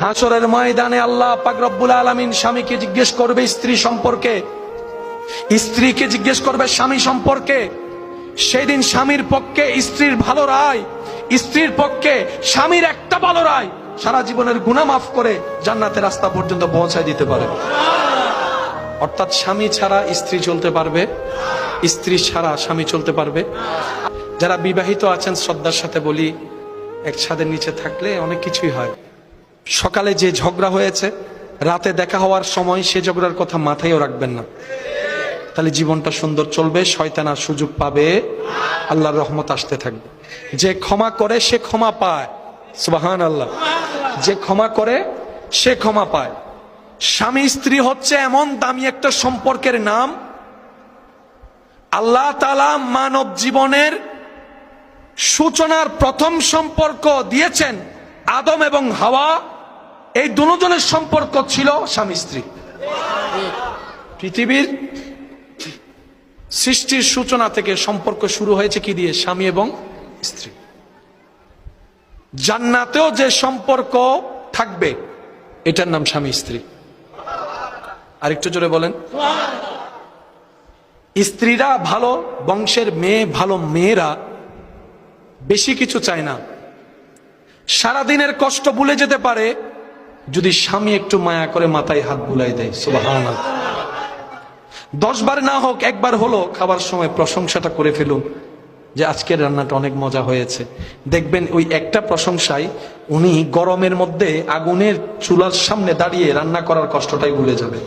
হাসরের ময়দানে আল্লাহ পাক রব্বুল আলামিন স্বামীকে জিজ্ঞেস করবে স্ত্রী সম্পর্কে, স্ত্রীকে জিজ্ঞেস করবে স্বামী সম্পর্কে। সেদিন স্বামীর পক্ষে স্ত্রীর ভালো রায়, স্ত্রীর পক্ষে স্বামীর একটা ভালো রায় সারা জীবনের গুনাহ মাফ করে জান্নাতের রাস্তা পর্যন্ত পৌঁছায় দিতে পারে। অর্থাৎ স্বামী ছাড়া স্ত্রী চলতে পারবে, স্ত্রী ছাড়া স্বামী চলতে পারবে। যারা বিবাহিত আছেন শ্রদ্ধার সাথে বলি, এক ছাদের নিচে থাকলে অনেক কিছুই হয়। সকালে যে ঝগড়া হয়েছে, রাতে দেখা হওয়ার সময় সে ঝগড়ার কথা মাথায়ও রাখবেন না, তাহলে জীবনটা সুন্দর চলবে, শয়তান আর সুযোগ পাবে, আল্লাহর রহমত আসতে থাকবে। যে ক্ষমা করে সে ক্ষমা পায়, সুবহানাল্লাহ। যে ক্ষমা করে সে ক্ষমা পায়। স্বামী স্ত্রী হচ্ছে এমন দামি একটা সম্পর্কের নাম, আল্লাহ তাআলা মানব জীবনের সূচনার প্রথম সম্পর্ক দিয়েছেন আদম এবং হাওয়া। এই দুজনের সম্পর্ক ছিল স্বামী স্ত্রী। পৃথিবীর সৃষ্টির সূচনা থেকে সম্পর্ক শুরু হয়েছে কি দিয়ে? স্বামী এবং স্ত্রী। জান্নাতেও যে সম্পর্ক থাকবে এটার নাম স্বামী স্ত্রী। আরেকটু জোরে বলেন। স্ত্রীরা ভালো বংশের মেয়ে, ভালো মেয়েরা বেশি কিছু চায় না, সারাদিনের কষ্ট ভুলে যেতে পারে যদি স্বামী একটু মায়া করে মাথায় হাত বুলাই দেয়, সুবহানাল্লাহ। 10 বার না হোক, একবার হলো খাবার সময় প্রশংসাটা করে ফেলুন যে আজকের রান্নাটা অনেক মজা হয়েছে। দেখবেন ওই একটা প্রশংসায় উনি গরমের মধ্যে আগুনের চুলার সামনে দাঁড়িয়ে রান্না করার কষ্টটাই ভুলে যাবে।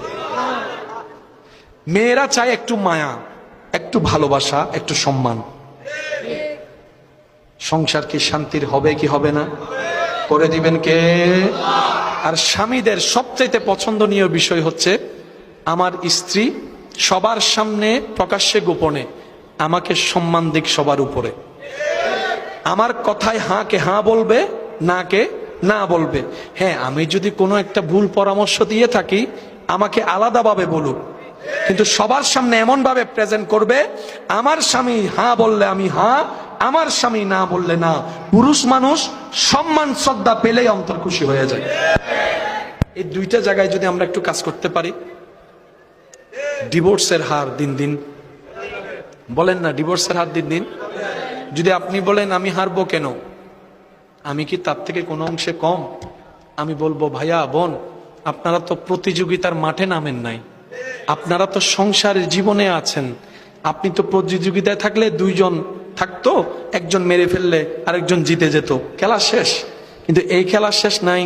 মেয়েরা চায় একটু মায়া, একটু ভালোবাসা, একটু সম্মান। সংসার কি শান্তির হবে কি হবে না? করে দিবেন কে? আর স্বামীদের সবচাইতে পছন্দনীয় বিষয় হচ্ছে আমার স্ত্রী সবার সামনে প্রকাশ্যে গোপনে আমাকে সম্মান দিক সবার উপরে, আমার কথায় হাঁ কে হাঁ বলবে, না কে না বলবে। হ্যাঁ, আমি যদি কোনো একটা ভুল পরামর্শ দিয়ে থাকি আমাকে আলাদাভাবে বলুক, কিন্তু সবার সামনে এমন ভাবে প্রেজেন্ট করবে আমার স্বামী হাঁ বললে আমি হাঁ, আমার স্বামী না বললে না। পুরুষ মানুষ সম্মান শ্রদ্ধা পেলেই অন্তর খুশি হয়ে যায়। এই দুইটা জায়গায় যদি আমরা একটু কাজ করতে পারি, ডিভোর্সের হার দিন দিন, বলেন না, ডিভোর্সের হার দিন দিন। যদি আপনি বলেন আমি হারবো কেন, আমি কি তার থেকে কোনো অংশে কম? আমি বলবো ভাইয়া বোন, আপনারা তো প্রতিযোগিতার মাঠে নামেন নাই, আপনারা তো সংসারের জীবনে আছেন। আপনি তো প্রতিযোগিতায় থাকলে 2 জন থাকতো, একজন মেরে ফেললে আরেকজন জিতে যেত, খেলা শেষ। কিন্তু এই খেলা শেষ নাই।